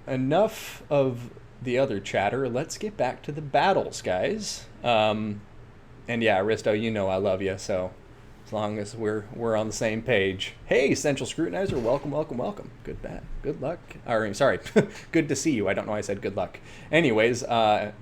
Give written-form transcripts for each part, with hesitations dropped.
enough of the other chatter. Let's get back to the battles, guys. And yeah, Aristo, you know I love you, so as long as we're on the same page. Hey, Central Scrutinizer, welcome, welcome, welcome. Good luck. Or, sorry, good to see you. I don't know why I said good luck. Anyways,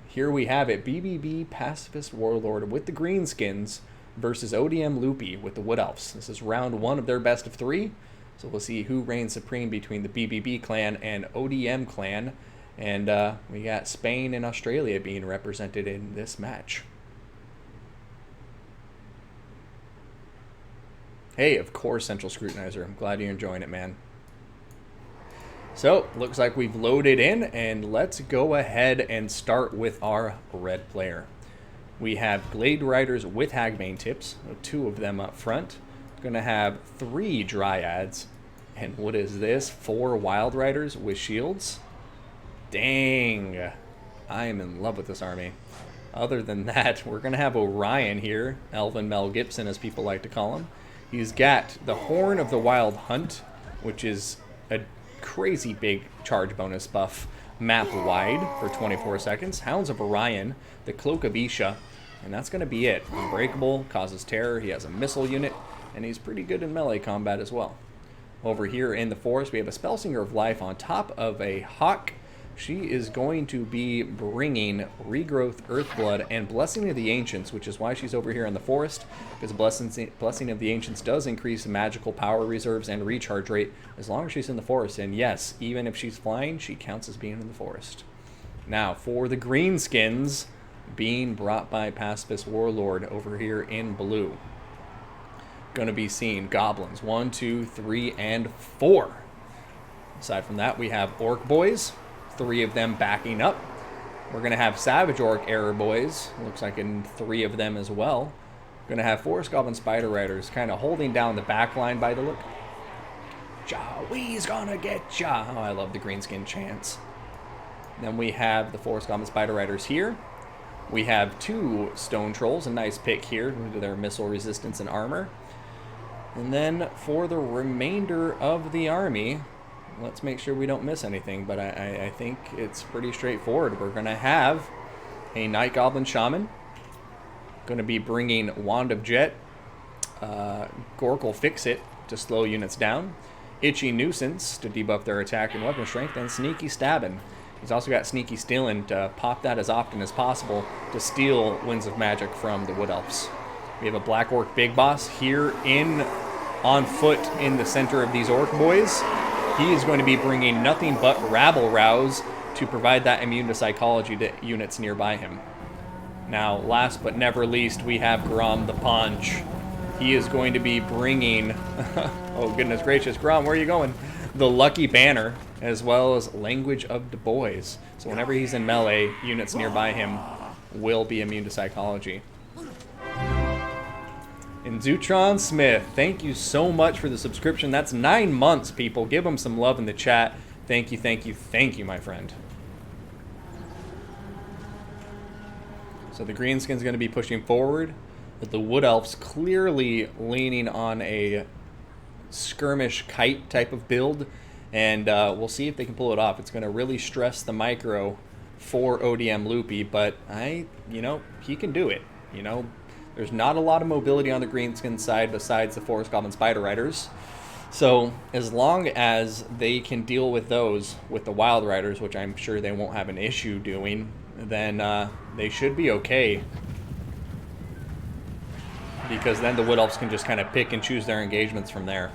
here we have it. BBB Pacifist Warlord with the Greenskins versus ODM Loupi with the Wood Elves. This is round 1 of their best of 3. So we'll see who reigns supreme between the BBB clan and ODM clan. And we got Spain and Australia being represented in this match. Hey, of course, Central Scrutinizer. I'm glad you're enjoying it, man. So, looks like we've loaded in, and let's go ahead and start with our red player. We have Glade Riders with Hagbane tips, 2 of them up front. Going to have 3 Dryads, and what is this? 4 Wild Riders with shields. Dang, I am in love with this army. Other than that, we're going to have Orion here, Elvin Mel Gibson as people like to call him. He's got the Horn of the Wild Hunt, which is a crazy big charge bonus buff map wide for 24 seconds. Hounds of Orion, the Cloak of Isha, and that's going to be it. Unbreakable, causes terror, he has a missile unit, and he's pretty good in melee combat as well. Over here in the forest, we have a Spellsinger of Life on top of a Hawk. She is going to be bringing Regrowth, Earthblood, and Blessing of the Ancients, which is why she's over here in the forest, because Blessing of the Ancients does increase magical power reserves and recharge rate as long as she's in the forest. And yes, even if she's flying, she counts as being in the forest. Now, for the Greenskins, being brought by Pacifist Warlord over here in blue. Going to be seeing Goblins 1, 2, 3, and 4. Aside from that, we have Orc Boys. 3 of them backing up. We're going to have Savage Orc Error Boys. Looks like in 3 of them as well. Going to have Forest Goblin Spider Riders kind of holding down the back line by the look. We's gonna get ya. Oh, I love the Greenskin chants. Then we have the Forest Goblin Spider Riders here. We have 2 Stone Trolls. A nice pick here due to their missile resistance and armor. And then for the remainder of the army, let's make sure we don't miss anything, but I think it's pretty straightforward. We're going to have a Night Goblin Shaman. Going to be bringing Wand of Jet, Gorkle Fix-It to slow units down, Itchy Nuisance to debuff their attack and weapon strength, and Sneaky Stabbin'. He's also got Sneaky Stealin' to pop that as often as possible to steal Winds of Magic from the Wood Elves. We have a Black Orc Big Boss here on foot in the center of these Orc Boys. He is going to be bringing nothing but Rabble Rouse to provide that immune to psychology to units nearby him. Now, last but never least, we have Grom the Punch. He is going to be bringing, oh goodness gracious, Grom, where are you going? The Lucky Banner, as well as Language of the Boys. So whenever he's in melee, units nearby him will be immune to psychology. And Zutron Smith, thank you so much for the subscription. That's 9 months, people. Give him some love in the chat. Thank you, thank you, thank you, my friend. So the Greenskin's going to be pushing forward, with the Wood Elves clearly leaning on a skirmish kite type of build. And we'll see if they can pull it off. It's going to really stress the micro for ODM Loupi, but he can do it, There's not a lot of mobility on the Greenskin side besides the Forest Goblin Spider Riders. So as long as they can deal with those with the Wild Riders, which I'm sure they won't have an issue doing, then they should be okay. Because then the Wood Elves can just kind of pick and choose their engagements from there.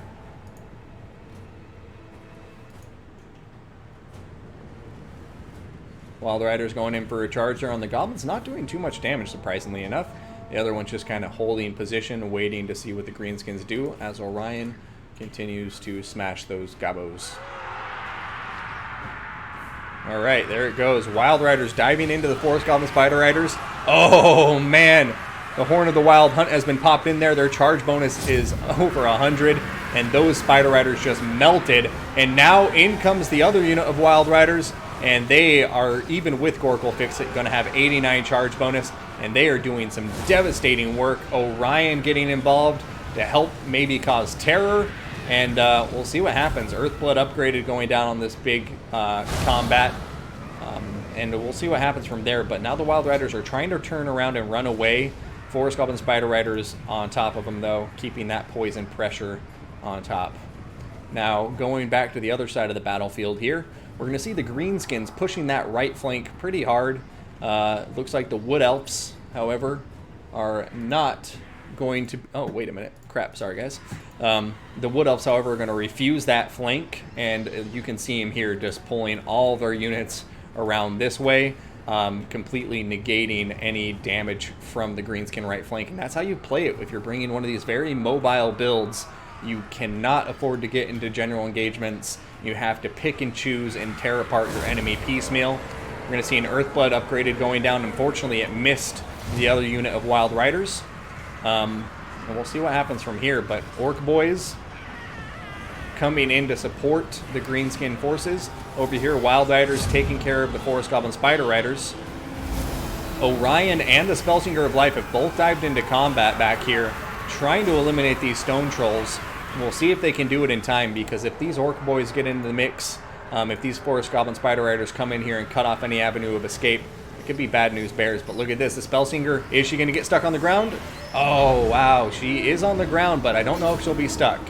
Wild Riders going in for a charge there on the Goblins, not doing too much damage, surprisingly enough. The other one's just kind of holding position, waiting to see what the Greenskins do as Orion continues to smash those Gabos. All right, there it goes. Wild Riders diving into the Forest Goblin Spider Riders. Oh, man. The Horn of the Wild Hunt has been popped in there. Their charge bonus is over 100, and those Spider Riders just melted. And now in comes the other unit of Wild Riders, and they are, even with Gorkle Fix-It, going to have 89 charge bonus, and they are doing some devastating work. Orion getting involved to help maybe cause terror, And we'll see what happens. Earthblood upgraded going down on this big combat. And we'll see what happens from there. But now the Wild Riders are trying to turn around and run away. Forest Goblin Spider Riders on top of them, though, keeping that poison pressure on top. Now, going back to the other side of the battlefield here, we're going to see the Greenskins pushing that right flank pretty hard. Looks like the Wood Elves, however, are not going to... Oh, wait a minute. Crap, sorry, guys. The Wood Elves, however, are going to refuse that flank, and you can see them here just pulling all their units around this way, completely negating any damage from the Greenskin right flank. And that's how you play it if you're bringing one of these very mobile builds. You cannot afford to get into general engagements. You have to pick and choose and tear apart your enemy piecemeal. We're going to see an Earthblood upgraded going down. Unfortunately, it missed the other unit of Wild Riders. And we'll see what happens from here. But Orc Boys coming in to support the Greenskin forces. Over here, Wild Riders taking care of the Forest Goblin Spider Riders. Orion and the Spellsinger of Life have both dived into combat back here, trying to eliminate these Stone Trolls. We'll see if they can do it in time, because if these Orc Boys get into the mix, if these Forest Goblin Spider Riders come in here and cut off any avenue of escape, it could be bad news bears. But look at this, the Spellsinger, is she going to get stuck on the ground? Oh, wow, she is on the ground, but I don't know if she'll be stuck.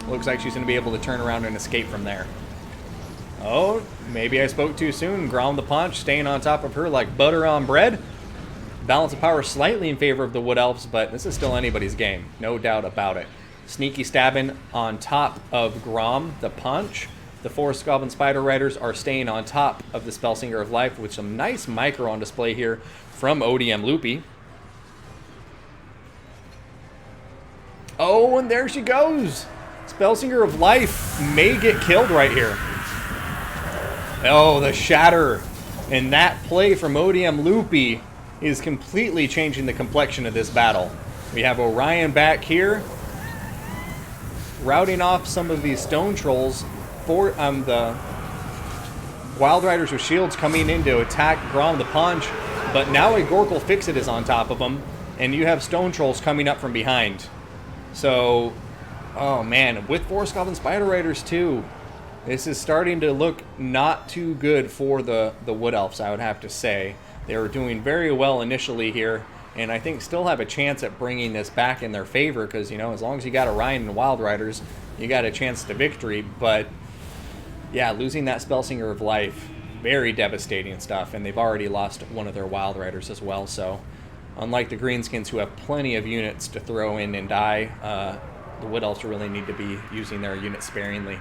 Looks like she's going to be able to turn around and escape from there. Oh, maybe I spoke too soon. Grom the Paunch staying on top of her like butter on bread. Balance of power slightly in favor of the Wood Elves, but this is still anybody's game. No doubt about it. Sneaky stabbing on top of Grom the Punch. The Forest Goblin Spider Riders are staying on top of the Spellsinger of Life with some nice micro on display here from ODM Loupi. Oh, and there she goes. Spellsinger of Life may get killed right here. Oh, the shatter. And that play from ODM Loupi is completely changing the complexion of this battle. We have Orion back here, routing off some of these Stone Trolls. For the Wild Riders with shields coming in to attack Grom the Paunch, but now a Gorkle Fix-It is on top of them, and you have Stone Trolls coming up from behind. So, oh man, with Forest Goblin Spider Riders too, this is starting to look not too good for the Wood Elves, I would have to say. They were doing very well initially here, and I think still have a chance at bringing this back in their favor, because, you know, as long as you got Orion and Wild Riders, you got a chance to victory. But yeah, losing that Spellsinger of Life, very devastating stuff, and they've already lost one of their Wild Riders as well. So unlike the Greenskins, who have plenty of units to throw in and die, the Wood Elves really need to be using their units sparingly.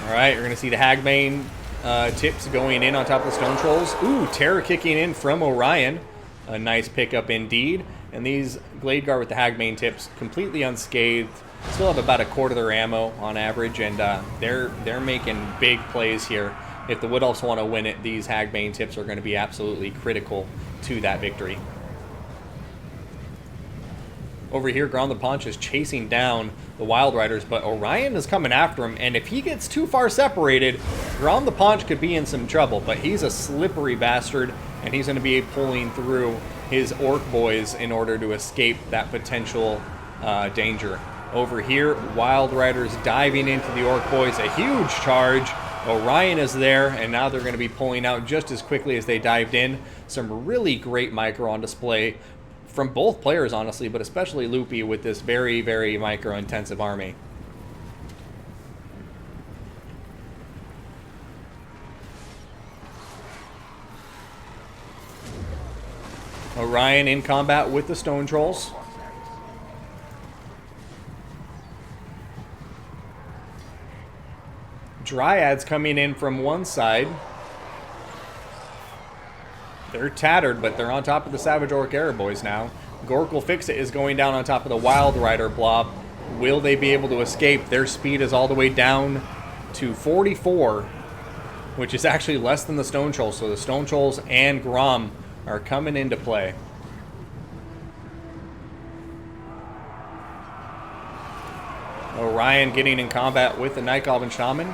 Alright, we're going to see the Hagbane tips going in on top of the Stone Trolls. Ooh, Terror kicking in from Orion. A nice pickup indeed. And these Glade Guard with the Hagbane tips completely unscathed. Still have about a quarter of their ammo on average, and they're making big plays here. If the Wood Elves want to win it, these Hagbane tips are going to be absolutely critical to that victory. Over here, Grom the Paunch is chasing down the Wild Riders, but Orion is coming after him, and if he gets too far separated, Grom the Paunch could be in some trouble, but he's a slippery bastard, and he's going to be pulling through his Orc Boys in order to escape that potential danger. Over here, Wild Riders diving into the Orc Boys, a huge charge. Orion is there, and now they're going to be pulling out just as quickly as they dived in. Some really great micro on display from both players, honestly, but especially Loupi with this very, very micro-intensive army. Orion in combat with the Stone Trolls. Dryads coming in from one side. They're tattered, but they're on top of the Savage Orc Era Boys now. Gorkle Fix-It is going down on top of the Wild Rider blob. Will they be able to escape? Their speed is all the way down to 44, which is actually less than the Stone Trolls. So the Stone Trolls and Grom are coming into play. Orion getting in combat with the Night Goblin Shaman.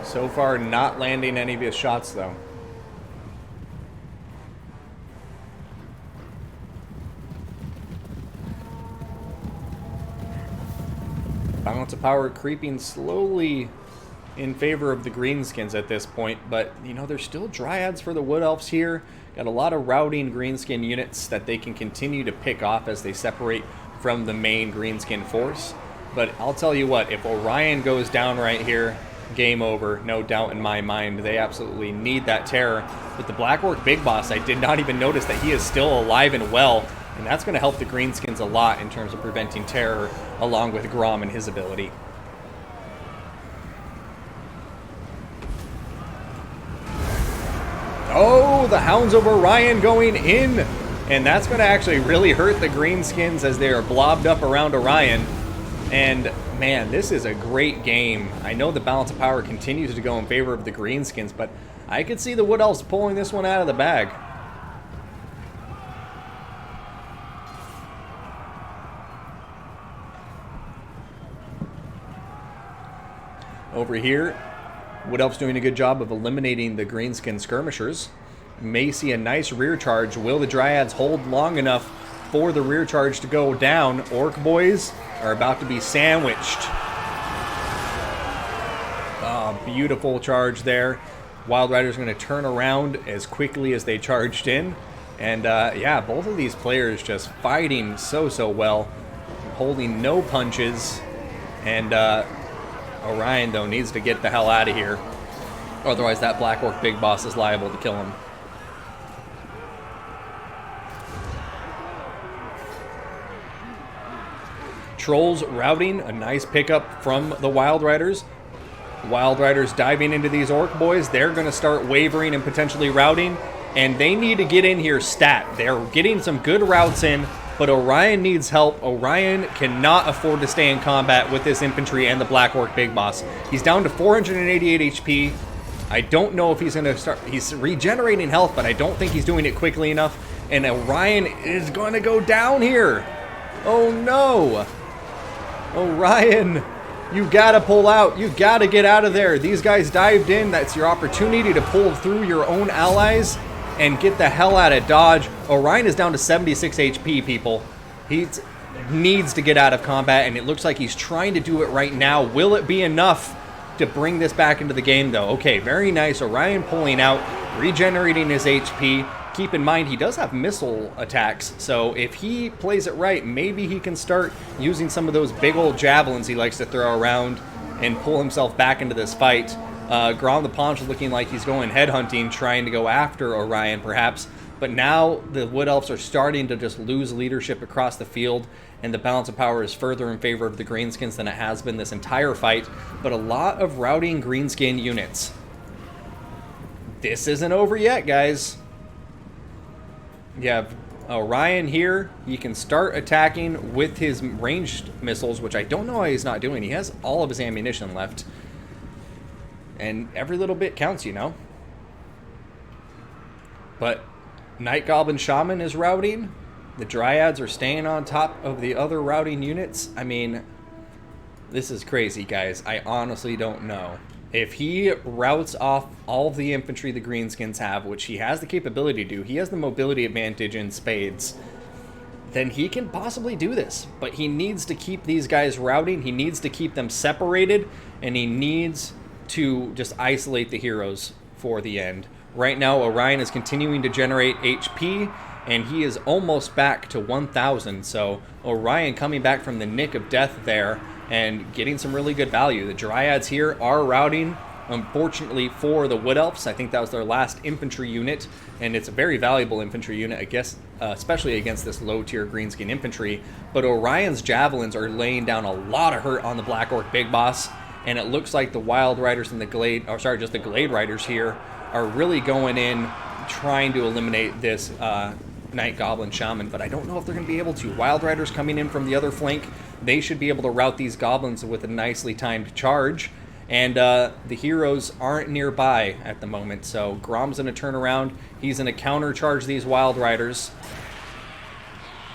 So far, not landing any of his shots, though. balance of power creeping slowly in favor of the greenskins at this point, but you know, there's still dryads for the wood elves here. Got a lot of routing greenskin units that they can continue to pick off as they separate from the main greenskin force. But I'll tell you what, if Orion goes down right here, game over, no doubt in my mind. They absolutely need that terror. With the Black Orc Big Boss, I did not even notice that he is still alive and well, and that's going to help the greenskins a lot in terms of preventing terror, along with Grom and his ability. Oh, the Hounds of Orion going in, and that's going to actually really hurt the greenskins as they are blobbed up around Orion. And man, this is a great game. I know the balance of power continues to go in favor of the greenskins, but I could see the Wood Elves pulling this one out of the bag. Over here, Wood Elf's doing a good job of eliminating the greenskin skirmishers. May see a nice rear charge. Will the Dryads hold long enough for the rear charge to go down? Orc boys are about to be sandwiched. Oh, beautiful charge there. Wild Rider's going to turn around as quickly as they charged in. And yeah, both of these players just fighting so well, holding no punches. And Orion, though, needs to get the hell out of here. Otherwise, that Black Orc Big Boss is liable to kill him. Trolls routing, a nice pickup from the Wild Riders. Wild Riders diving into these Orc boys. They're going to start wavering and potentially routing, and they need to get in here stat. They're getting some good routes in, but Orion needs help. Orion cannot afford to stay in combat with this infantry and the Black Orc Big Boss. He's down to 488 HP. I don't know if he's going to start... He's regenerating health, but I don't think he's doing it quickly enough, and Orion is going to go down here. Oh, no. Orion, you gotta pull out. You gotta get out of there. These guys dived in. That's your opportunity to pull through your own allies and get the hell out of Dodge. Orion is down to 76 HP, people. He needs to get out of combat, and it looks like he's trying to do it right now. Will it be enough to bring this back into the game, though? Okay, very nice. Orion pulling out, regenerating his HP. Keep in mind, he does have missile attacks, so if he plays it right, maybe he can start using some of those big old javelins he likes to throw around and pull himself back into this fight. Grom the Paunch is looking like he's going headhunting, trying to go after Orion, perhaps. But now the Wood Elves are starting to just lose leadership across the field, and the balance of power is further in favor of the greenskins than it has been this entire fight. But a lot of routing greenskin units. This isn't over yet, guys. You have Orion here. He can start attacking with his ranged missiles, which I don't know why he's not doing. He has all of his ammunition left. And every little bit counts, you know. But Night Goblin Shaman is routing. The Dryads are staying on top of the other routing units. I mean, this is crazy, guys. I honestly don't know. If he routes off all of the infantry the greenskins have, which he has the capability to do, he has the mobility advantage in spades, then he can possibly do this. But he needs to keep these guys routing, he needs to keep them separated, and he needs to just isolate the heroes for the end. Right now, Orion is continuing to generate HP, and he is almost back to 1,000, so Orion coming back from the nick of death there, and getting some really good value. The Dryads here are routing, unfortunately for the Wood Elves. I think that was their last infantry unit, and it's a very valuable infantry unit, I guess, especially against this low-tier greenskin infantry. But Orion's javelins are laying down a lot of hurt on the Black Orc Big Boss, and it looks like the Wild Riders and the Glade, or sorry, just the Glade Riders here, are really going in, trying to eliminate this Night Goblin Shaman, but I don't know if they're going to be able to. Wild Riders coming in from the other flank, they should be able to rout these goblins with a nicely timed charge, and the heroes aren't nearby at the moment, so Grom's going to turn around. He's going to counter-charge these Wild Riders,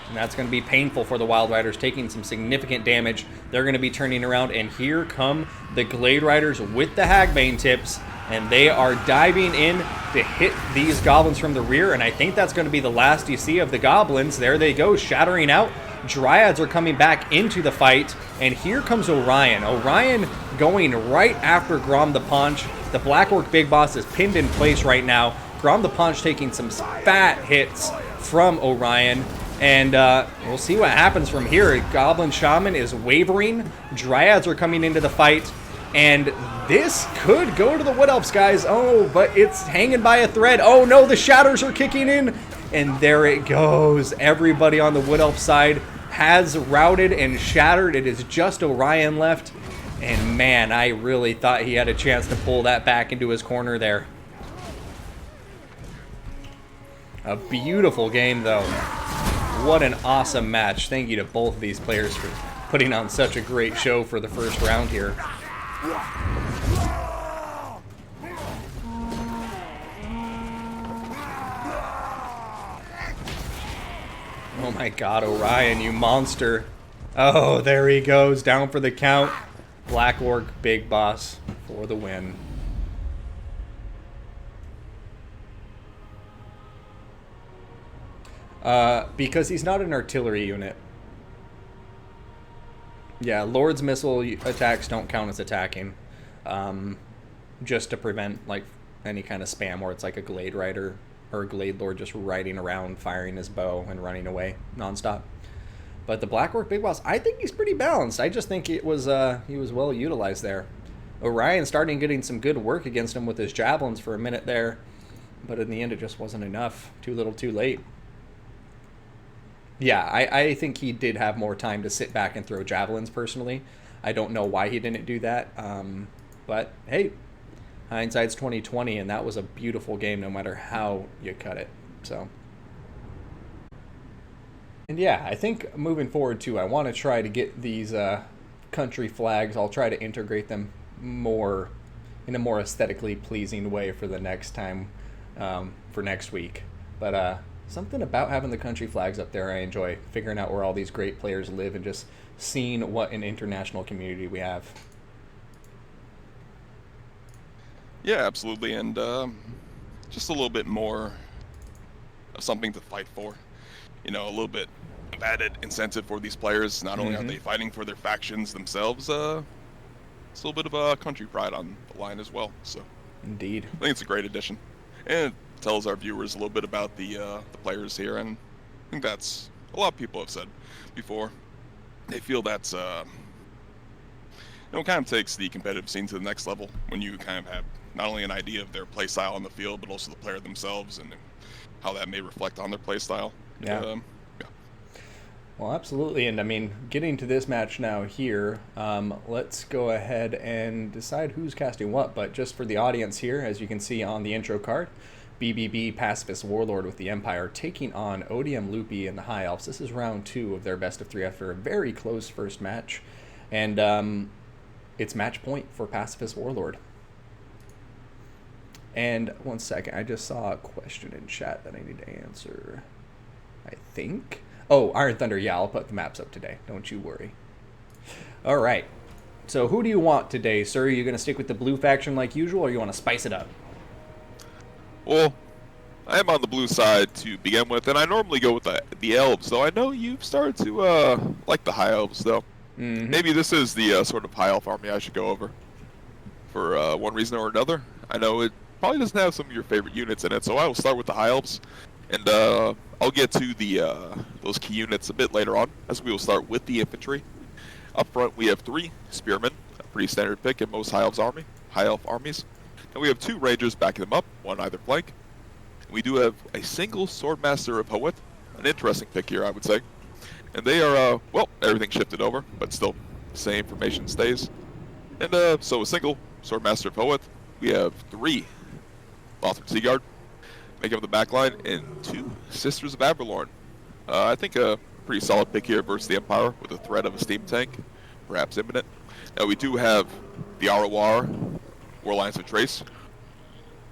and that's going to be painful for the Wild Riders, taking some significant damage. They're going to be turning around, and here come the Glade Riders with the Hagbane tips, and they are diving in to hit these goblins from the rear, and I think that's going to be the last you see of the goblins. There they go, shattering out. Dryads are coming back into the fight, and here comes Orion. Orion going right after Grom the Paunch. The Black Orc Big Boss is pinned in place right now. Grom the Paunch taking some fat hits from Orion. And we'll see what happens from here. Goblin Shaman is wavering. Dryads are coming into the fight. And this could go to the Wood Elves, guys. Oh, but it's hanging by a thread. Oh, no, the Shatters are kicking in. And there it goes. Everybody on the Wood Elf side has routed and shattered. It is just Orion left. And, man, I really thought he had a chance to pull that back into his corner there. A beautiful game, though. What an awesome match. Thank you to both of these players for putting on such a great show for the first round here. Oh my god, Orion, you monster. Oh, there he goes, down for the count. Black Orc Big Boss for the win. Because he's not an artillery unit. Yeah, Lord's missile attacks don't count as attacking. Just to prevent like any kind of spam where it's like a Glade Rider or a Glade Lord just riding around, firing his bow and running away nonstop. But the Black Orc Big Boss, I think he's pretty balanced. I just think it was he was well utilized there. Orion starting getting some good work against him with his javelins for a minute there, but in the end it just wasn't enough. Too little, too late. Yeah, I think he did have more time to sit back and throw javelins personally. I don't know why he didn't do that. But hey, hindsight's 20/20, and that was a beautiful game no matter how you cut it. So, and yeah, I think moving forward too, I want to try to get these country flags. I'll try to integrate them more in a more aesthetically pleasing way for the next time, for next week. But something about having the country flags up there I enjoy, figuring out where all these great players live and just seeing what an international community we have. Yeah, absolutely, and just a little bit more of something to fight for. You know, a little bit of added incentive for these players. Not only are they fighting for their factions themselves, it's a little bit of a country pride on the line as well. So, Indeed. I think it's a great addition, and it tells our viewers a little bit about the players here. And I think that's a lot of people have said before. They feel that's it kind of takes the competitive scene to the next level when you kind of have not only an idea of their play style on the field, but also the player themselves and how that may reflect on their play style. Yeah. Well, absolutely. And I mean, getting to this match now here, let's go ahead and decide who's casting what. But just for the audience here, as you can see on the intro card, BBB Pacifist Warlord with the Empire taking on ODM Loupi and the High Elves. This is round 2 of their best of 3 after a very close first match. And it's match point for Pacifist Warlord. And one second, I just saw a question in chat that I need to answer. I think. Oh, Iron Thunder, yeah, I'll put the maps up today. Don't you worry. All right. So who do you want today, sir? Are you going to stick with the blue faction like usual, or you want to spice it up? Well, I am on the blue side to begin with, and I normally go with the elves, though I know you've started to like the high elves, though. Maybe this is the sort of high elf army I should go over for one reason or another. I know it probably doesn't have some of your favorite units in it, so I will start with the high elves, and I'll get to the those key units a bit later on, as we will start with the infantry. Up front, we have 3 spearmen, a pretty standard pick in most high elf armies, and we have 2 rangers backing them up, one either flank. We do have a single swordmaster of Hoeth, an interesting pick here, I would say. And they are, well, everything shifted over, but still, same formation stays. And so a single swordmaster of Hoeth. We have 3 Lothar Seaguard, making up the back line, and 2 Sisters of Aberlorn. I think a pretty solid pick here versus the Empire, with the threat of a steam tank, perhaps imminent. Now we do have the Arawar, Warlines of Trace,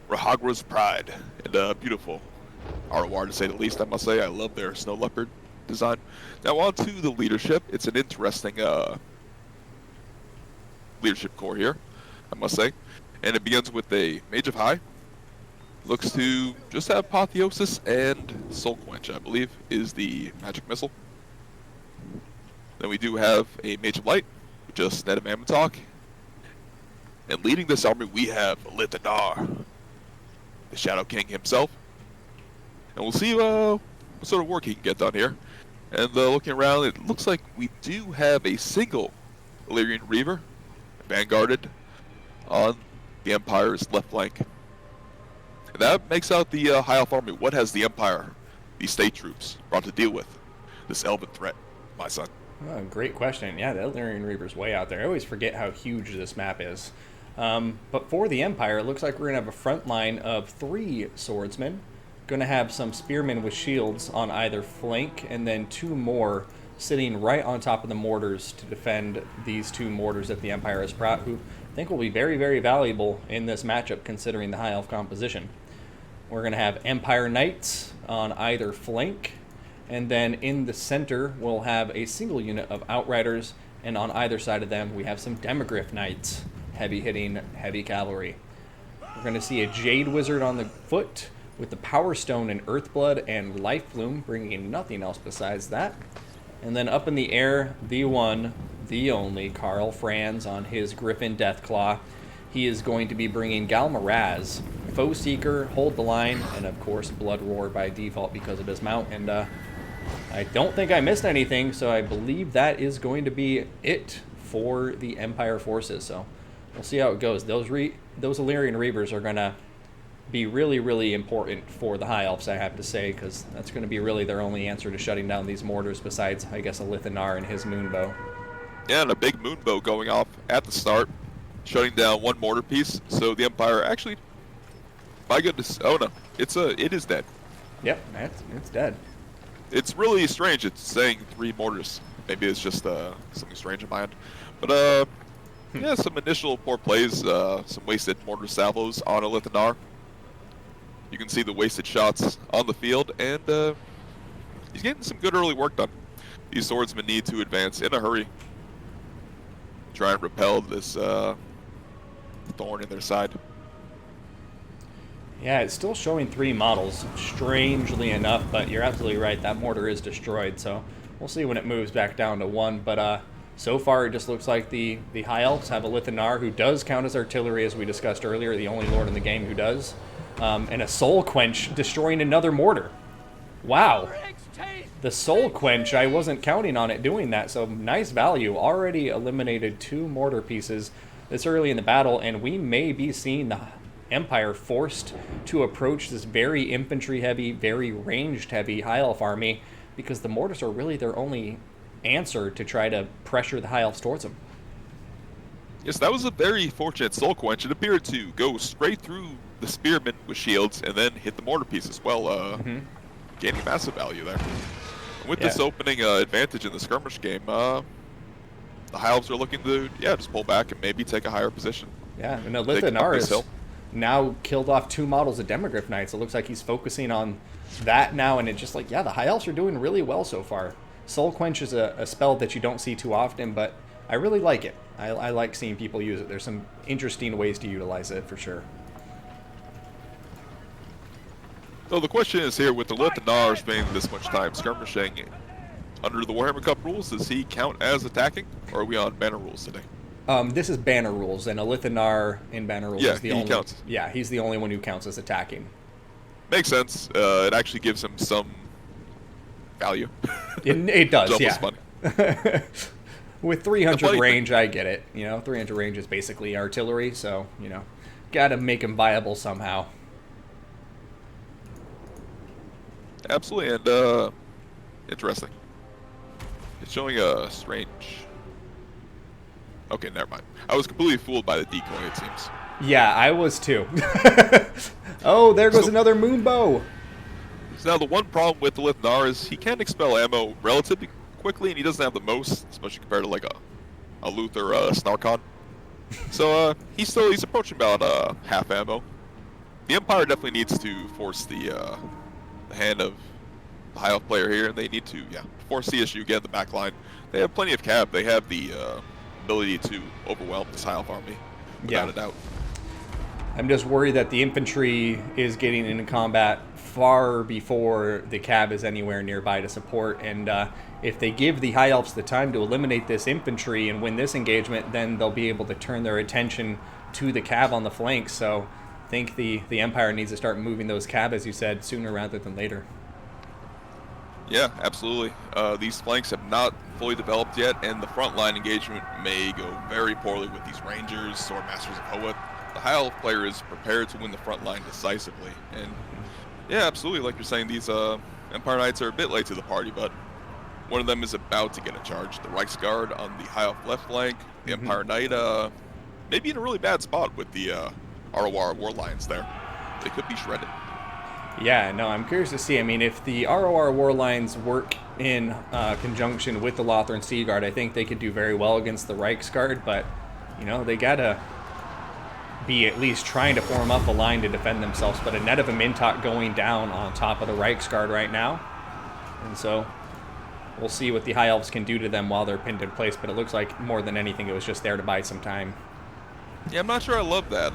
Rahagra's Pride, and a beautiful Arawar to say the least, I must say. I love their snow leopard design. Now on to the leadership. It's an interesting leadership core here, I must say. And it begins with a Mage of High. Looks to just have Apotheosis and Soul Quench, I believe, is the magic missile. Then we do have a Mage of Light, with just Net of Mammotok. And leading this army, we have Lithanar, the Shadow King himself. And we'll see what sort of work he can get done here. And looking around, it looks like we do have a single Illyrian Reaver, vanguarded on the Empire's left flank. And that makes out the High Elf army. What has the Empire, the state troops, brought to deal with this elven threat, my son? Oh, great question. Yeah, the Illyrian Reaper's way out there. I always forget how huge this map is. But for the Empire, it looks like we're going to have a front line of 3 swordsmen. Going to have some spearmen with shields on either flank, and then 2 more sitting right on top of the mortars to defend these 2 mortars that the Empire has brought, who I think will be very, very valuable in this matchup considering the High Elf composition. We're going to have Empire Knights on either flank, and then in the center we'll have a single unit of Outriders, and on either side of them we have some Demogryph Knights, heavy-hitting, heavy cavalry. We're going to see a Jade Wizard on the foot with the Power Stone and Earthblood and Life Bloom, bringing in nothing else besides that. And then up in the air, the one, the only, Karl Franz on his Griffin Deathclaw. He is going to be bringing Galmaraz, Foe Seeker, Hold the Line, and of course Blood Roar by default because of his mount. And I don't think I missed anything, so I believe that is going to be it for the Empire forces. So we'll see how it goes. Those Illyrian Reavers are going to be really, really important for the High Elves, I have to say, because that's going to be really their only answer to shutting down these mortars besides, I guess, a Lithanar and his Moonbow. Yeah, and a big Moonbow going off at the start, shutting down 1 mortar piece. So the Empire actually, my goodness, oh no, it is dead. Yep, it's dead. It's really strange. It's saying 3 mortars. Maybe it's just something strange in my end. But yeah, some initial poor plays, some wasted mortar salvos on a Lithanar. You can see the wasted shots on the field, and he's getting some good early work done. These swordsmen need to advance in a hurry, try and repel this thorn in their side. Yeah, it's still showing 3 models, strangely enough, but you're absolutely right, that mortar is destroyed, so we'll see when it moves back down to 1, but so far it just looks like the High Elves have a Lithanar who does count as artillery, as we discussed earlier, the only lord in the game who does, and a Soul Quench destroying another mortar. Wow. The Soul Quench, I wasn't counting on it doing that, so nice value. Already eliminated 2 mortar pieces this early in the battle, and we may be seeing the Empire forced to approach this very infantry-heavy, very ranged-heavy High Elf army, because the mortars are really their only answer to try to pressure the High Elves towards them. Yes, that was a very fortunate Soul Quench. It appeared to go straight through the spearmen with shields and then hit the mortar piece as well, gaining massive value there. And with this opening advantage in the skirmish game, the High Elves are looking to, just pull back and maybe take a higher position. Yeah, and Lithanar is now killed off 2 models of Demogryph Knights. It looks like he's focusing on that now, and it's just like, the High Elves are doing really well so far. Soul Quench is a spell that you don't see too often, but I really like it. I like seeing people use it. There's some interesting ways to utilize it, for sure. So the question is here, with the Lithanar spending this much time skirmishing, under the Warhammer Cup rules, does he count as attacking, or are we on banner rules today? This is banner rules, and a Lithanar in banner rules is the only. Counts. Yeah, he's the only one who counts as attacking. Makes sense. It actually gives him some value. It does, yeah. Money. With 300 range, I get it. 300 range is basically artillery, so, gotta make him viable somehow. Absolutely, and interesting. It's showing a strange... Okay, never mind. I was completely fooled by the decoy, it seems. Yeah, I was too. Oh, there goes another Moonbow! So now the one problem with the Lithanar is he can expel ammo relatively quickly, and he doesn't have the most, especially compared to like a Luther Snarkon. So he's approaching about half ammo. The Empire definitely needs to force the hand of the High Elf player here, and they need to force the issue, get in the back line. They have plenty of cap. They have the ability to overwhelm this High Elf army, without a doubt. I'm just worried that the infantry is getting into combat far before the cab is anywhere nearby to support. And if they give the High Elves the time to eliminate this infantry and win this engagement, then they'll be able to turn their attention to the cab on the flanks. So I think the Empire needs to start moving those cab, as you said, sooner rather than later. Yeah, absolutely. These flanks have not fully developed yet, and the frontline engagement may go very poorly with these Rangers, Sword Masters of Hoeth. The High Elf player is prepared to win the front line decisively. And yeah, absolutely, like you're saying, these Empire Knights are a bit late to the party, but one of them is about to get a charge. The Reichsguard on the High Elf left flank, the Empire Knight maybe in a really bad spot with the ROR War Lions there. They could be shredded. Yeah, no, I'm curious to see. I mean, if the ROR War Lions work in conjunction with the Lothran Sea Guard, I think they could do very well against the Reichsguard, but, you know, they gotta be at least trying to form up a line to defend themselves. But a net of a Mintok going down on top of the Reichsguard right now, and so we'll see what the High Elves can do to them while they're pinned in place, but it looks like more than anything it was just there to buy some time. Yeah, I'm not sure I love that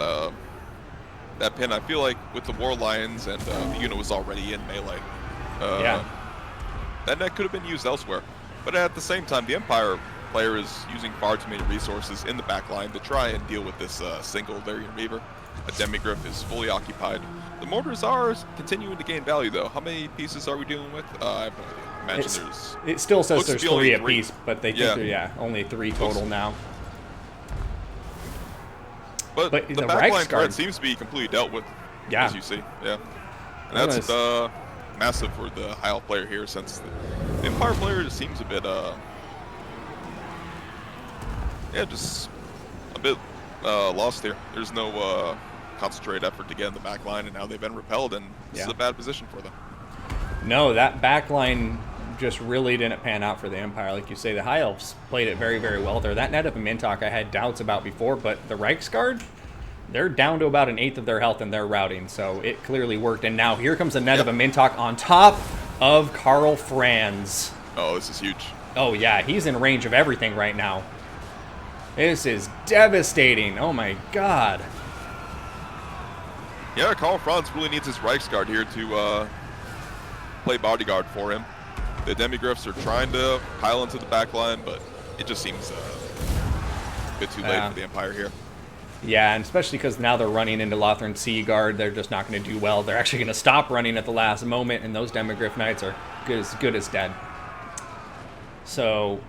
that pin. I feel like with the War Lions and the unit was already in melee, that net could have been used elsewhere. But at the same time, the Empire player is using far too many resources in the back line to try and deal with this single Lyrian Reaver. A Demigryph is fully occupied. The mortars are continuing to gain value, though. How many pieces are we dealing with? I have no idea. Imagine it still says there's three only apiece, but they think they're only 3 total now. But the backline threat seems to be completely dealt with, as you see. Yeah, and that's massive for the High Elf player here, since the Empire player just seems a bit, just a bit lost here. There's no concentrated effort to get in the back line, and now they've been repelled, and this is a bad position for them. No, that back line just really didn't pan out for the Empire. Like you say, the High Elves played it very, very well there. That net of a Mintok I had doubts about before, but the Reichsguard, they're down to about 1/8 of their health and they're routing, so it clearly worked. And now here comes a net of a Mintok on top of Karl Franz. Oh, this is huge. Oh yeah, he's in range of everything right now. This is devastating. Oh my god. Yeah, Karl Franz really needs his Reichsguard here to play bodyguard for him. The Demigryphs are trying to pile into the back line, but it just seems a bit too late for the Empire here. Yeah, and especially because now they're running into Lothran Sea Guard, they're just not going to do well. They're actually going to stop running at the last moment, and those Demigryph Knights are good as dead. So,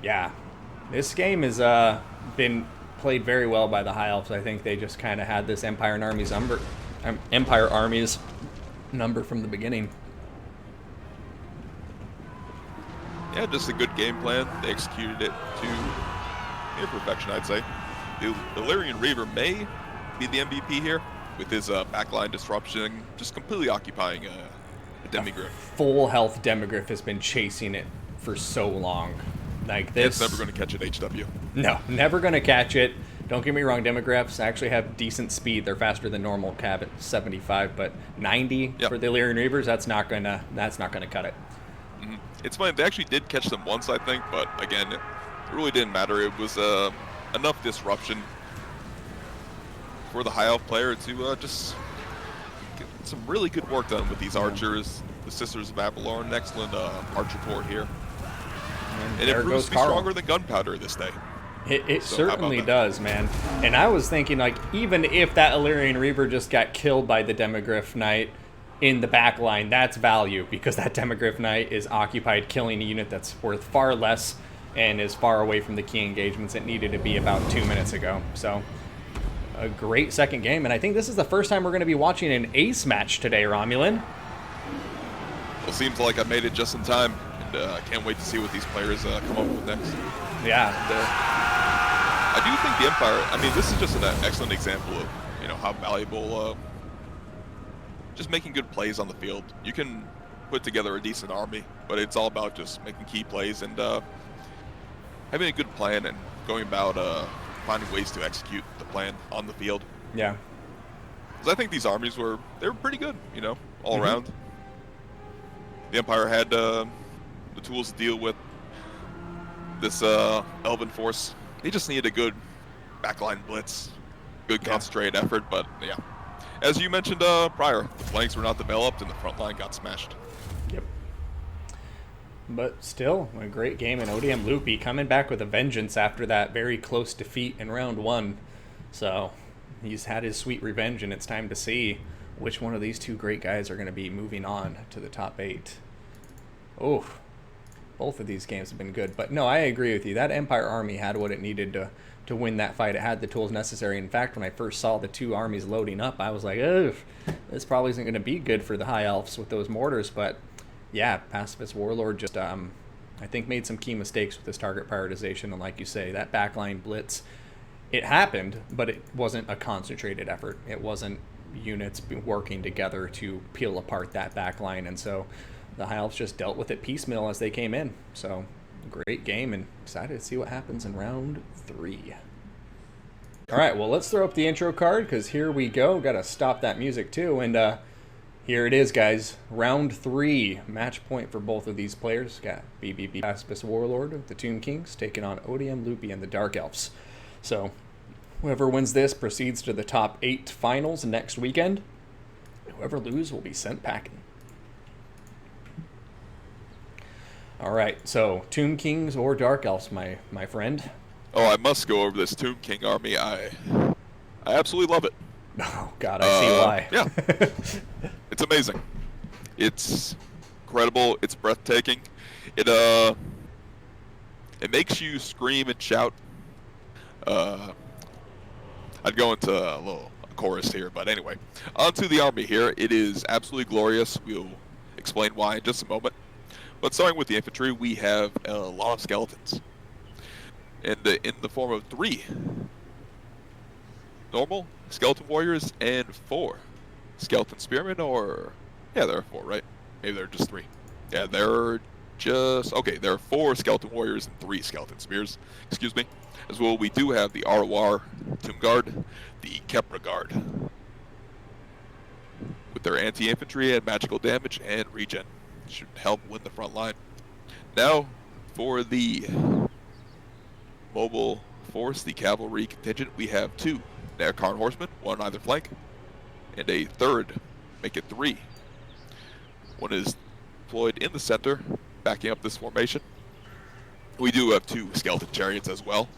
yeah, this game has been played very well by the High Elves. I think they just kind of had this Empire Army's number from the beginning. Yeah, just a good game plan. They executed it to near perfection, I'd say. The Lyrian Reaver may be the MVP here with his backline disruption, just completely occupying a Demigryph. Full health Demigryph has been chasing it for so long. Like this, it's never going to catch an HW. No, never going to catch it. Don't get me wrong, Demigryphs actually have decent speed. They're faster than normal cab at 75, but 90 for the Lyrian Reavers, that's not gonna cut it. Mm-hmm. It's funny, they actually did catch them once, I think, but again, it really didn't matter. It was enough disruption for the High Elf player to just get some really good work done with these archers. The Sisters of Avalorn, excellent archer corps here. And it proves to be stronger than gunpowder this day. It certainly does, man. And I was thinking, like, even if that Illyrian Reaver just got killed by the Demigryph Knight in the back line, that's value, because that Demigryph Knight is occupied killing a unit that's worth far less and is far away from the key engagements it needed to be about 2 minutes ago. So, a great second game, and I think this is the first time we're going to be watching an ace match today, Romulan. Well, seems like I made it just in time, and I can't wait to see what these players come up with next. Yeah. I do think the Empire, I mean, this is just an excellent example of, you know, how valuable just making good plays on the field. You can put together a decent army, but it's all about just making key plays and having a good plan and going about finding ways to execute the plan on the field. Yeah. Because I think these armies were pretty good, you know, all around. The Empire had the tools to deal with this Elven force. They just needed a good backline blitz, good concentrated effort, but yeah. as you mentioned prior, the flanks were not developed and the front line got smashed. Yep. But still, a great game, and ODM Loupi coming back with a vengeance after that very close defeat in round 1. So he's had his sweet revenge, and it's time to see which one of these two great guys are going to be moving on to the top 8. Oh, both of these games have been good. But no, I agree with you. That Empire army had what it needed to win that fight. It had the tools necessary. In fact, when I first saw the two armies loading up, I was like, ugh, this probably isn't going to be good for the High Elves with those mortars. But yeah, Pacifist Warlord just, I think, made some key mistakes with his target prioritization. And like you say, that backline blitz, it happened, but it wasn't a concentrated effort. It wasn't units working together to peel apart that backline. And so the High Elves just dealt with it piecemeal as they came in. So great game, and excited to see what happens in round 3. All right, well, let's throw up the intro card, because here we go. Got to stop that music too, and here it is, guys. Round 3, match point for both of these players. Got BBB Pacifist Warlord of the Tomb Kings taking on ODM Loupi and the Dark Elves. So whoever wins this proceeds to the top 8 finals next weekend. Whoever loses will be sent packing. All right, so Tomb Kings or Dark Elves, my friend? Oh, I must go over this Tomb King army. I absolutely love it. Oh, God, I see why. Yeah. It's amazing. It's incredible. It's breathtaking. It makes you scream and shout. I'd go into a little chorus here, but anyway. Onto the army here. It is absolutely glorious. We'll explain why in just a moment. But starting with the infantry, we have a lot of skeletons. And in the form of 3 normal skeleton warriors and 4 skeleton spearmen, or... yeah, there are 4, right? Maybe they're just 3. Yeah, they're just... okay, there are 4 skeleton warriors and 3 skeleton spears. Excuse me. As well, we do have the Arwar Tomb Guard, the Kepra Guard, with their anti-infantry and magical damage and regen. Should help win the front line. Now, for the mobile force, the cavalry contingent, we have 2 Narkarn horsemen, 1 on either flank, and a 3rd, make it 3. One is deployed in the center, backing up this formation. We do have 2 skeleton chariots as well.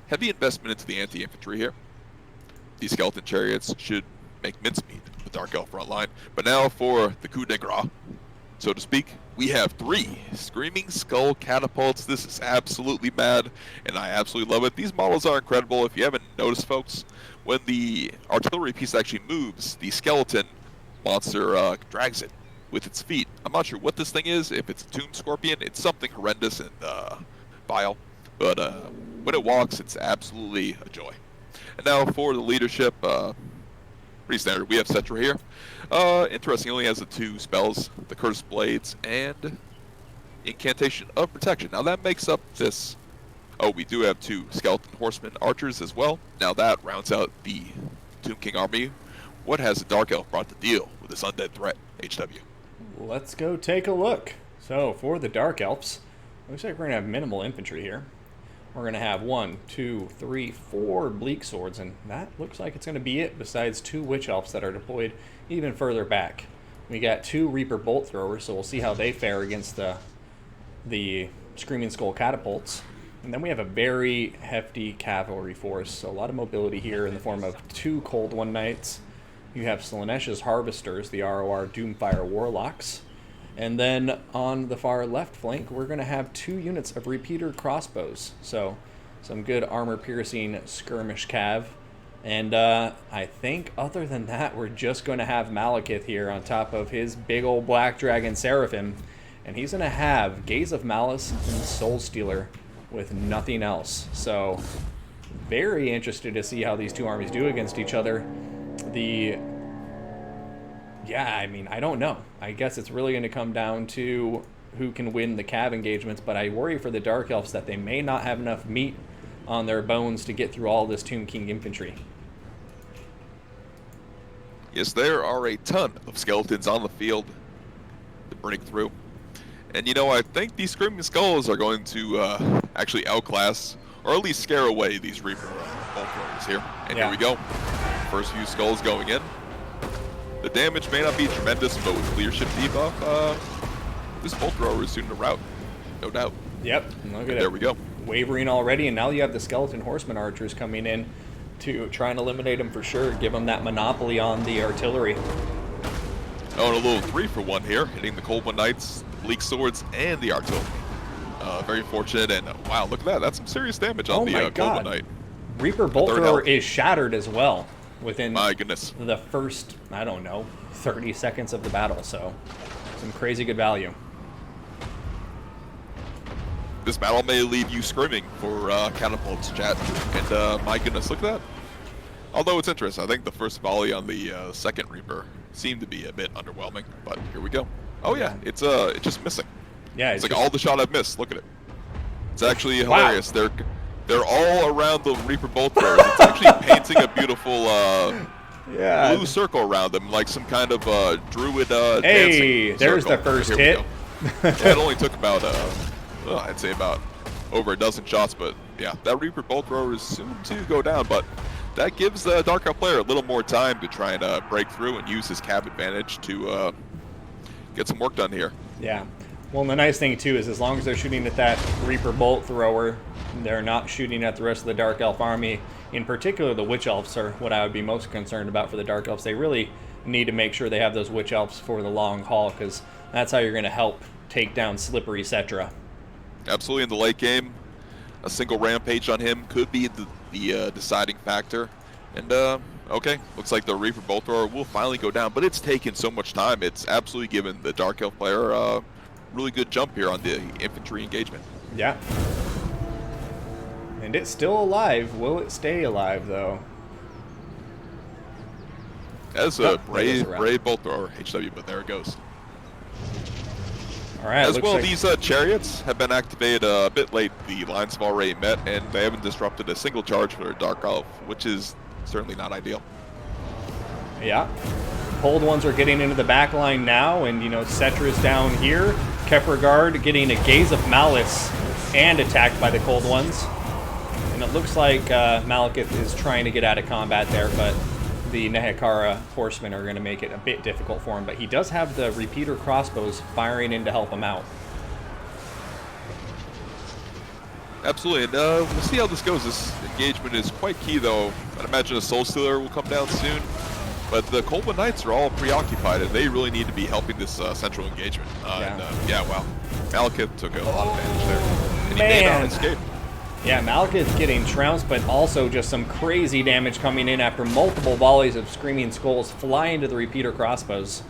Heavy investment into the anti-infantry here. These skeleton chariots should make mincemeat of the Dark Elf front line. But now for the coup de grace, so to speak, we have 3 Screaming Skull catapults. This is absolutely mad, and I absolutely love it. These models are incredible. If you haven't noticed, folks, when the artillery piece actually moves, the skeleton monster drags it with its feet. I'm not sure what this thing is. If it's a tomb scorpion, it's something horrendous and vile. But when it walks, it's absolutely a joy. And now for the leadership, pretty standard. We have Cetra here. Interesting, only has the 2 spells, the Cursed Blades and Incantation of Protection. Now that makes up this... oh, we do have 2 Skeleton Horsemen Archers as well. Now that rounds out the Tomb King army. What has the Dark Elf brought to deal with this undead threat, HW? Let's go take a look. So, for the Dark Elves, looks like we're going to have minimal infantry here. We're going to have 1, 2, 3, 4 Bleak Swords, and that looks like it's going to be it, besides 2 Witch Elves that are deployed even further back. We got 2 Reaper Bolt Throwers, so we'll see how they fare against the Screaming Skull catapults. And then we have a very hefty cavalry force, so a lot of mobility here in the form of 2 Cold One Knights. You have Slaanesha's Harvesters, the ROR Doomfire Warlocks. And then on the far left flank, we're going to have 2 units of Repeater Crossbows. So some good armor-piercing skirmish cav. And I think other than that, we're just going to have Malekith here on top of his big old Black Dragon Seraphim. And he's going to have Gaze of Malice and Soul Stealer with nothing else. So very interested to see how these 2 armies do against each other. Yeah, I mean, I don't know. I guess it's really going to come down to who can win the cav engagements, but I worry for the Dark Elves that they may not have enough meat on their bones to get through all this Tomb King infantry. Yes, there are a ton of skeletons on the field to break through. And you know, I think these Screaming Skulls are going to actually outclass, or at least scare away these Reaper Bolt Throwers here. And yeah. Here we go. First few skulls going in. The damage may not be tremendous, but with leadership debuff, this bolt thrower is soon to rout, no doubt. Yep, look at it. There we go. Wavering already, and now you have the skeleton horseman archers coming in to try and eliminate him for sure, give him that monopoly on the artillery. Oh, and a little 3-for-1 here, hitting the Cold One Knights, the Bleak Swords, and the artillery. Very fortunate, and wow, look at that. That's some serious damage on the Cold One Knight. Reaper Bolt Thrower is shattered as well within my goodness the first, I don't know, 30 seconds of the battle, so some crazy good value. This battle may leave you screaming for catapults, chat, and my goodness, look at that. Although it's interesting, I think the first volley on the second Reaper seemed to be a bit underwhelming, but here we go. Oh yeah, it's just missing. Yeah, it's like all the shot I've missed. Look at it. It's actually hilarious. Wow. They're all around the Reaper Bolt Throwers. It's actually painting a beautiful blue circle around them, like some kind of druid hey, dancing there's circle. the first hit. Yeah, it only took about I'd say about over a dozen shots, but yeah, that Reaper Bolt Thrower is soon to go down, but that gives the Dark Elf player a little more time to try and break through and use his cap advantage to get some work done here. Yeah. Well, and the nice thing, too, is as long as they're shooting at that Reaper Bolt Thrower, they're not shooting at the rest of the Dark Elf army. In particular, the Witch Elves are what I would be most concerned about for the Dark Elves. They really need to make sure they have those Witch Elves for the long haul, because that's how you're going to help take down Slippery Cetra. Absolutely, in the late game, a single rampage on him could be the deciding factor. And, okay, looks like the Reaper Bolt Thrower will finally go down, but it's taken so much time. It's absolutely given the Dark Elf player really good jump here on the infantry engagement. Yeah. And it's still alive. Will it stay alive, though? That's a brave bolt thrower, HW, but there it goes. All right. As well, like these chariots have been activated a bit late. The lines have already met, and they haven't disrupted a single charge for Dark Elf, which is certainly not ideal. Yeah. Cold ones are getting into the back line now, and, you know, Cetra's down here. Kefragard getting a Gaze of Malice and attacked by the Cold Ones. And it looks like Malekith is trying to get out of combat there, but the Nehekara horsemen are going to make it a bit difficult for him. But he does have the repeater crossbows firing in to help him out. Absolutely, and we'll see how this goes. This engagement is quite key, though. I'd imagine a Soul Stealer will come down soon. But the Cold One Knights are all preoccupied, and they really need to be helping this central engagement. Yeah, wow. Malekith took a lot of damage there. And he made an escape. Yeah, Malekith getting trounced, but also just some crazy damage coming in after multiple volleys of Screaming Skulls fly into the repeater crossbows.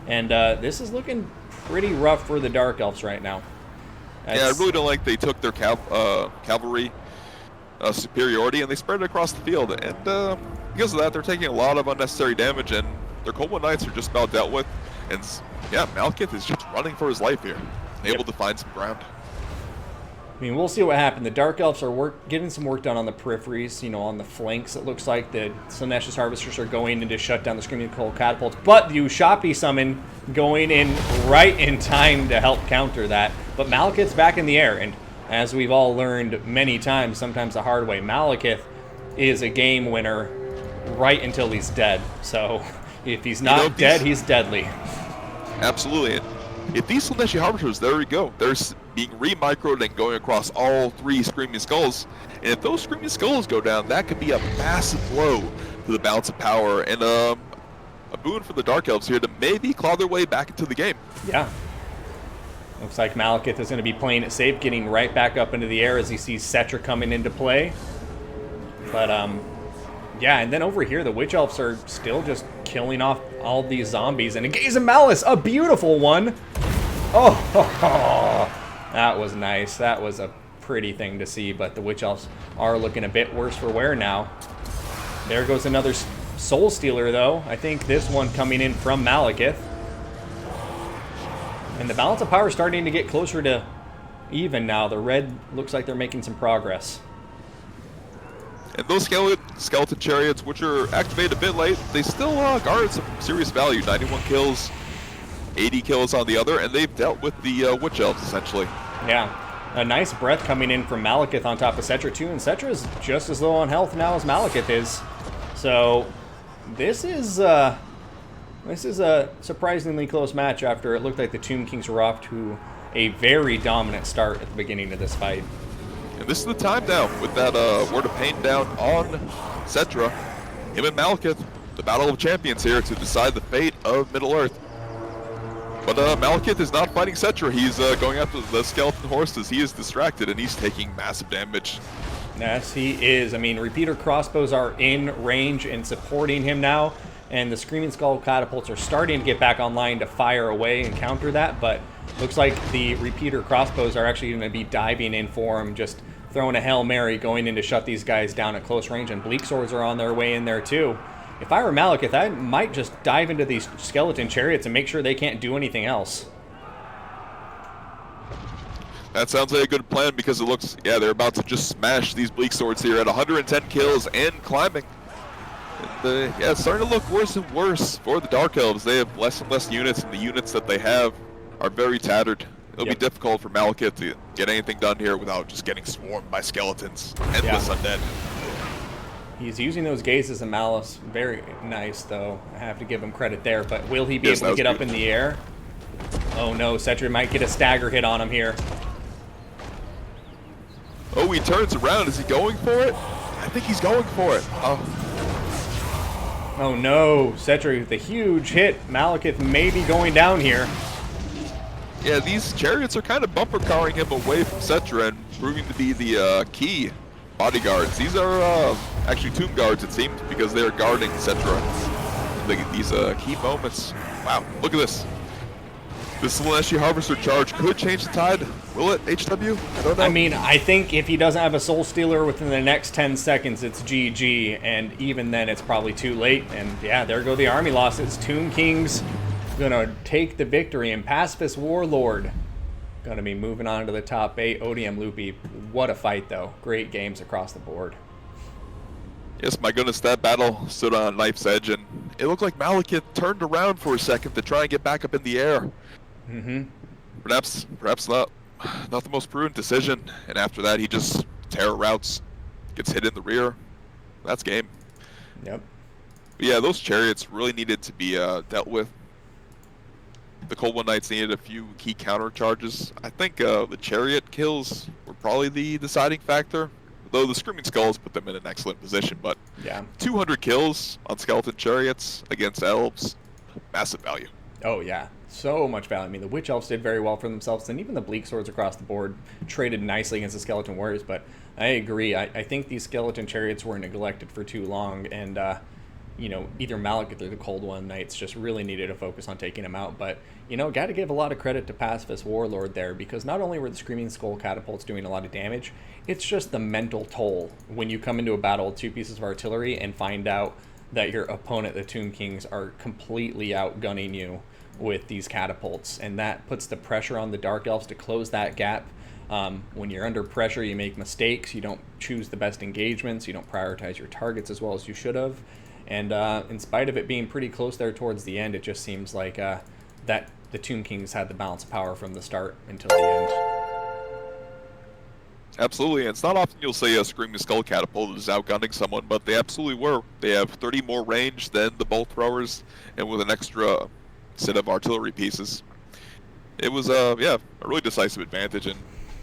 And this is looking pretty rough for the Dark Elves right now. Yeah, I really don't like they took their cavalry superiority and they spread it across the field. And because of that, they're taking a lot of unnecessary damage, and their Cold One Knights are just about dealt with. And yeah, Malekith is just running for his life here, able to find some ground. I mean, we'll see what happens. The Dark Elves are getting some work done on the peripheries, you know, on the flanks. It looks like the Slaanesha's Harvesters are going in to shut down the Screaming Cold Catapults, but the Ushabti Summon going in right in time to help counter that. But Malekith's back in the air, and as we've all learned many times, sometimes the hard way, Malekith is a game winner right until he's dead. So if he's not dead, he's deadly. Absolutely. If these Slaaneshi Harvesters, there we go. They're being re-microed and going across all three Screaming Skulls. And if those Screaming Skulls go down, that could be a massive blow to the balance of power. And a boon for the Dark Elves here to maybe claw their way back into the game. Yeah. Looks like Malekith is going to be playing it safe, getting right back up into the air as he sees Cetra coming into play. But, yeah, and then over here, the Witch Elves are still just killing off all these zombies. And a Gaze of Malice, a beautiful one. Oh, that was nice. That was a pretty thing to see, but the Witch Elves are looking a bit worse for wear now. There goes another Soul Stealer, though. I think this one coming in from Malekith. And the balance of power is starting to get closer to even now. The red looks like they're making some progress. And those skeleton chariots, which are activated a bit late, they still guard some serious value. 91 kills, 80 kills on the other, and they've dealt with the Witch Elves, essentially. Yeah. A nice breath coming in from Malekith on top of Cetra, too. And Cetra is just as low on health now as Malekith is. So this is This is a surprisingly close match after it looked like the Tomb Kings were off to a very dominant start at the beginning of this fight. And this is the time now with that Word of Pain down on Cetra. Him and Malekith, the Battle of Champions here to decide the fate of Middle-earth. But Malekith is not fighting Cetra. He's going after the skeleton horses. He is distracted and he's taking massive damage. Yes, he is. I mean, repeater crossbows are in range and supporting him now. And the Screaming Skull catapults are starting to get back online to fire away and counter that. But looks like the repeater crossbows are actually going to be diving in for him, just throwing a Hail Mary, going in to shut these guys down at close range. And Bleak Swords are on their way in there too. If I were Malekith, I might just dive into these skeleton chariots and make sure they can't do anything else. That sounds like a good plan because it looks, yeah, they're about to just smash these Bleak Swords here at 110 kills and climbing. And, yeah, it's starting to look worse and worse for the Dark Elves. They have less and less units, and the units that they have are very tattered. It'll be difficult for Malekith to get anything done here without just getting swarmed by skeletons. Endless undead. He's using those gazes of malice. Very nice, though. I have to give him credit there. But will he be able to get up in the air? Oh, no. Cetra might get a stagger hit on him here. Oh, he turns around. Is he going for it? I think he's going for it. Oh, no. Cetra with a huge hit. Malekith may be going down here. Yeah, these chariots are kind of bumper carring him away from Cetra and proving to be the key bodyguards. These are actually tomb guards, it seems, because they are guarding Cetra. These key moments. Wow, look at this. This Celestial Harvester charge could change the tide. Will it, HW? I don't know. I mean, I think if he doesn't have a Soul Stealer within the next 10 seconds, it's GG. And even then, it's probably too late. And yeah, there go the army losses. Tomb Kings gonna take the victory. And Pacifist Warlord gonna be moving on to the top 8. ODM Loupi. What a fight, though. Great games across the board. Yes, my goodness, that battle stood on a knife's edge. And it looked like Malekith turned around for a second to try and get back up in the air. Perhaps not the most prudent decision, and after that he just terror routes, gets hit in the rear. That's game. Yep. But yeah, those chariots really needed to be dealt with. The Cold One Knights needed a few key counter charges. I think the chariot kills were probably the deciding factor, though the Screaming Skulls put them in an excellent position. But yeah, 200 kills on skeleton chariots against elves, massive value. Oh yeah, so much value. I mean, the Witch Elves did very well for themselves, and even the Bleak Swords across the board traded nicely against the Skeleton Warriors. But I agree. I think these Skeleton Chariots were neglected for too long, and you know, either Malekith or the Cold One Knights just really needed to focus on taking them out. But you know, got to give a lot of credit to Pacifist Warlord there, because not only were the Screaming Skull catapults doing a lot of damage, it's just the mental toll when you come into a battle with 2 pieces of artillery and find out that your opponent, the Tomb Kings, are completely outgunning you with these catapults, and that puts the pressure on the Dark Elves to close that gap. When you're under pressure, you make mistakes, you don't choose the best engagements, you don't prioritize your targets as well as you should have, and in spite of it being pretty close there towards the end, it just seems like that the Tomb Kings had the balance of power from the start until the end. Absolutely, and it's not often you'll say a Screaming Skull catapult is outgunning someone, but they absolutely were. They have 30 more range than the bolt throwers, and with an extra set of artillery pieces. It was, yeah, a really decisive advantage, and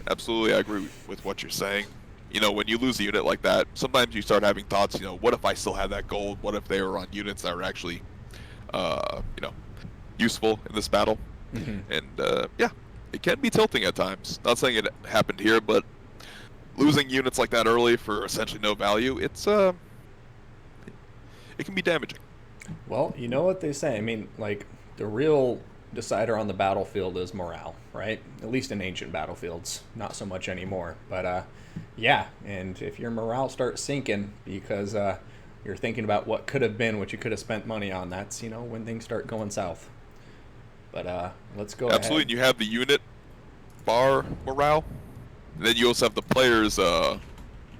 absolutely I agree with what you're saying. You know, when you lose a unit like that, sometimes you start having thoughts, you know, what if I still had that gold? What if they were on units that were actually, you know, useful in this battle? And, yeah, it can be tilting at times. Not saying it happened here, but losing units like that early for essentially no value, it's, it can be damaging. Well, you know what they say. I mean, like, the real decider on the battlefield is morale, right? At least in ancient battlefields, not so much anymore. But yeah, and if your morale starts sinking because you're thinking about what could have been, what you could have spent money on, that's, you know, when things start going south. But let's go Absolutely, ahead. and you have the unit bar morale, and then you also have the players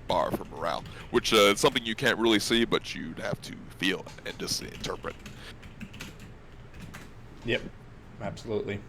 bar for morale, which is something you can't really see, but you'd have to feel and just interpret. Yep, absolutely.